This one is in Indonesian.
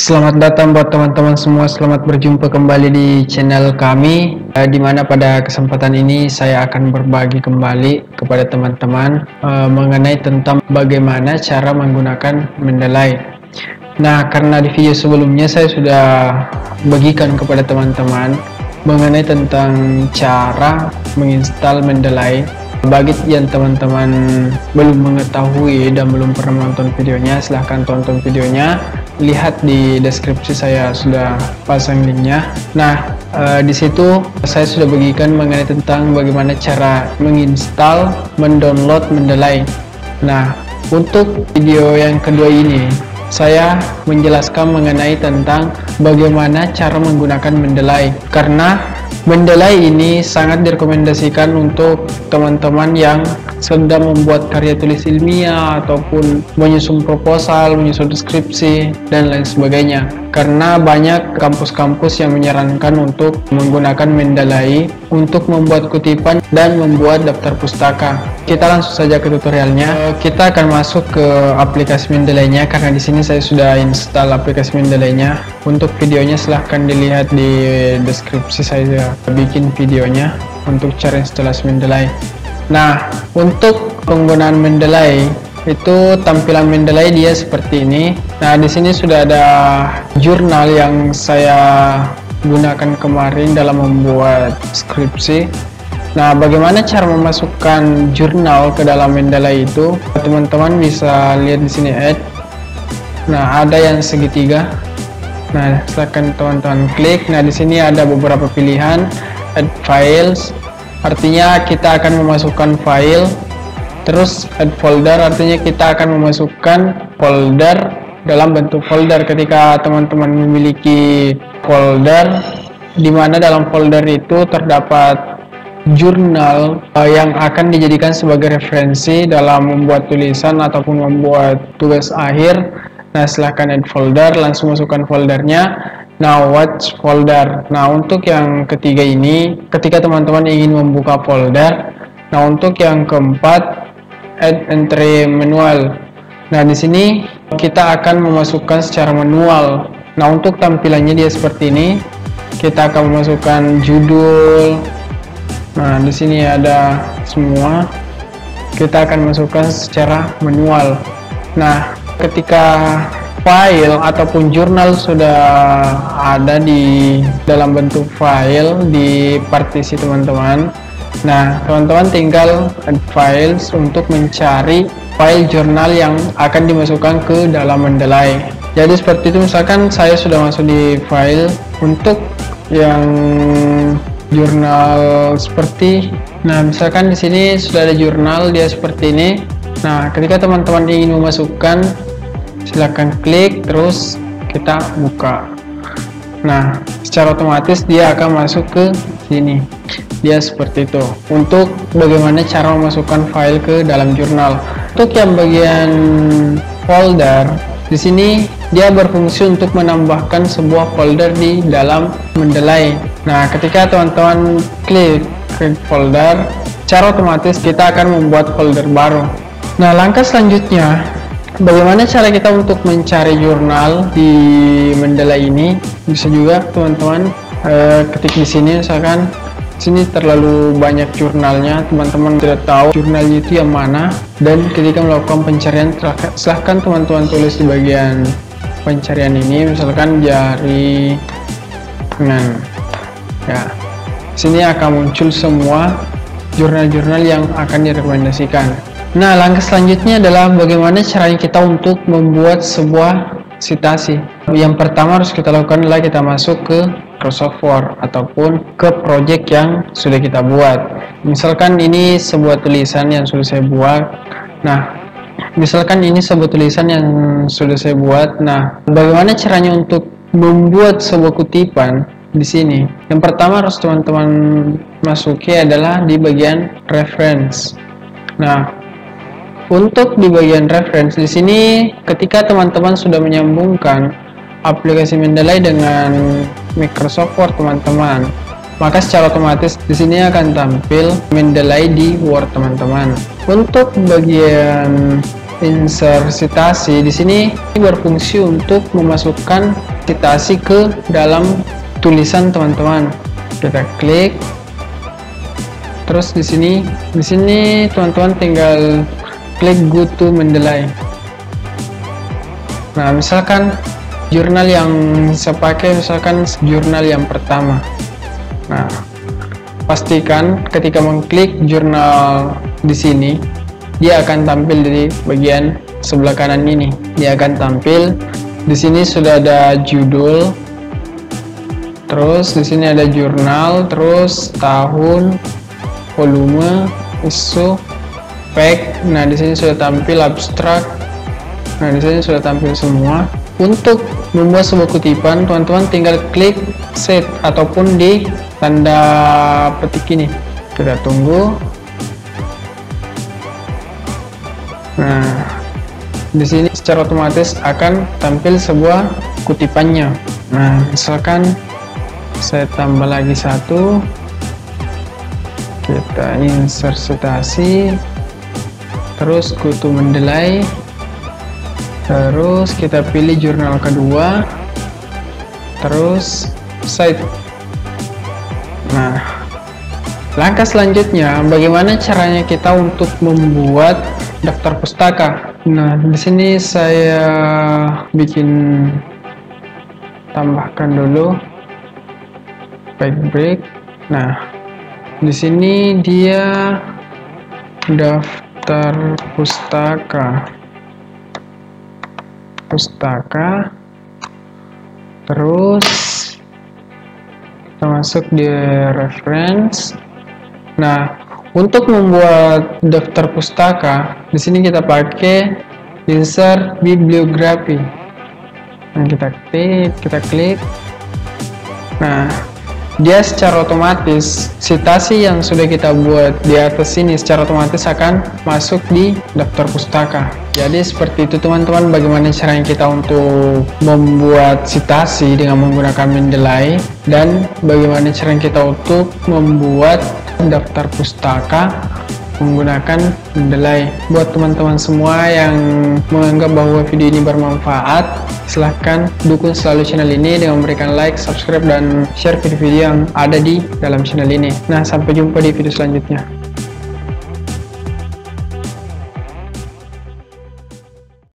Selamat datang buat teman-teman semua, selamat berjumpa kembali di channel kami, di mana pada kesempatan ini saya akan berbagi kembali kepada teman-teman mengenai tentang bagaimana cara menggunakan Mendeley. Nah, karena di video sebelumnya saya sudah bagikan kepada teman-teman mengenai tentang cara menginstal Mendeley. Bagi yang teman-teman belum mengetahui dan belum pernah menonton videonya, silahkan tonton videonya. Lihat di deskripsi, saya sudah pasang linknya. Nah, di situ saya sudah bagikan mengenai tentang bagaimana cara menginstal, mendownload Mendeley. Nah, untuk video yang kedua ini saya menjelaskan mengenai tentang bagaimana cara menggunakan Mendeley, karena Mendeley ini sangat direkomendasikan untuk teman-teman yang sedang membuat karya tulis ilmiah ataupun menyusun proposal, menyusun deskripsi, dan lain sebagainya. Karena banyak kampus-kampus yang menyarankan untuk menggunakan Mendeley untuk membuat kutipan dan membuat daftar pustaka. Kita langsung saja ke tutorialnya. Kita akan masuk ke aplikasi Mendeley-nya, karena di sini saya sudah install aplikasi Mendeley-nya. Untuk videonya silahkan dilihat di deskripsi, saya bikin videonya untuk cara instalasi Mendeley. Nah, untuk penggunaan Mendeley itu tampilan Mendeley dia seperti ini. Nah, di sini sudah ada jurnal yang saya gunakan kemarin dalam membuat skripsi. Nah, bagaimana cara memasukkan jurnal ke dalam Mendeley itu? Teman-teman bisa lihat di sini add. Nah, ada yang segitiga. Nah, silakan teman-teman klik. Nah, di sini ada beberapa pilihan. Add files, artinya kita akan memasukkan file. Terus add folder, artinya kita akan memasukkan folder dalam bentuk folder. Ketika teman-teman memiliki folder, di mana dalam folder itu terdapat jurnal yang akan dijadikan sebagai referensi dalam membuat tulisan ataupun membuat tugas akhir. Nah, silahkan add folder, langsung masukkan foldernya. Now, watch folder. Nah, untuk yang ketiga ini, ketika teman-teman ingin membuka folder. Nah, untuk yang keempat, add entry manual. Nah, di sini kita akan memasukkan secara manual. Nah, untuk tampilannya dia seperti ini. Kita akan memasukkan judul. Nah, di sini ada semua. Kita akan masukkan secara manual. Nah, ketika file ataupun jurnal sudah ada di dalam bentuk file di partisi teman-teman. Nah, teman-teman tinggal add files untuk mencari file jurnal yang akan dimasukkan ke dalam Mendeley. Jadi seperti itu, misalkan saya sudah masuk di file untuk yang jurnal seperti. Nah, misalkan di sini sudah ada jurnal dia seperti ini. Nah, ketika teman-teman ingin memasukkan, silakan klik terus kita buka. Nah, secara otomatis dia akan masuk ke sini. Dia seperti itu. Untuk bagaimana cara memasukkan file ke dalam jurnal. Untuk yang bagian folder, di sini dia berfungsi untuk menambahkan sebuah folder di dalam Mendeley. Nah, ketika teman-teman klik folder, secara otomatis kita akan membuat folder baru. Nah, langkah selanjutnya, bagaimana cara kita untuk mencari jurnal di Mendeley ini? Bisa juga teman-teman ketik di sini, misalkan sini terlalu banyak jurnalnya, teman-teman tidak tahu jurnalnya itu yang mana, dan ketika melakukan pencarian silahkan teman-teman tulis di bagian pencarian ini, misalkan jari tangan. Ya, sini akan muncul semua jurnal-jurnal yang akan direkomendasikan. Nah, langkah selanjutnya adalah bagaimana caranya kita untuk membuat sebuah citasi. Yang pertama harus kita lakukan adalah kita masuk ke Microsoft Word ataupun ke project yang sudah kita buat. Misalkan ini sebuah tulisan yang sudah saya buat. Nah, misalkan ini sebuah tulisan yang sudah saya buat. Nah, bagaimana caranya untuk membuat sebuah kutipan di sini? Yang pertama harus teman-teman masuki adalah di bagian reference. Nah, untuk di bagian reference di sini, ketika teman-teman sudah menyambungkan aplikasi Mendeley dengan Microsoft Word teman-teman, maka secara otomatis di sini akan tampil Mendeley di Word teman-teman. Untuk bagian insert citasi di sini berfungsi untuk memasukkan citasi ke dalam tulisan teman-teman. Kita klik, terus di sini teman-teman tinggal klik go to Mendeley. Nah, misalkan jurnal yang saya pakai misalkan jurnal yang pertama. Nah, pastikan ketika mengklik jurnal di sini, dia akan tampil di bagian sebelah kanan ini. Dia akan tampil di sini sudah ada judul, terus di sini ada jurnal, terus tahun, volume, isu, page. Nah, di sini sudah tampil abstrak. Nah, di sini sudah tampil semua. Untuk membuat sebuah kutipan, teman-teman tinggal klik set ataupun di tanda petik ini. Kita tunggu. Nah, di sini secara otomatis akan tampil sebuah kutipannya. Nah, misalkan saya tambah lagi satu, kita insert citasi, terus go to Mendeley, terus kita pilih jurnal kedua, terus cite. Nah, langkah selanjutnya bagaimana caranya kita untuk membuat daftar pustaka. Nah, di sini saya bikin tambahkan dulu page break. Nah, di sini dia daftar pustaka, terus kita masuk di reference. Nah, untuk membuat daftar pustaka di sini kita pakai insert bibliografi. Nah, kita klik. Nah, dia secara otomatis citasi yang sudah kita buat di atas ini secara otomatis akan masuk di daftar pustaka. Jadi seperti itu teman-teman, bagaimana caranya kita untuk membuat citasi dengan menggunakan Mendeley, dan bagaimana caranya kita untuk membuat daftar pustaka menggunakan Mendeley. Buat teman-teman semua yang menganggap bahwa video ini bermanfaat, silahkan dukung selalu channel ini dengan memberikan like, subscribe, dan share video-video yang ada di dalam channel ini. Nah, sampai jumpa di video selanjutnya.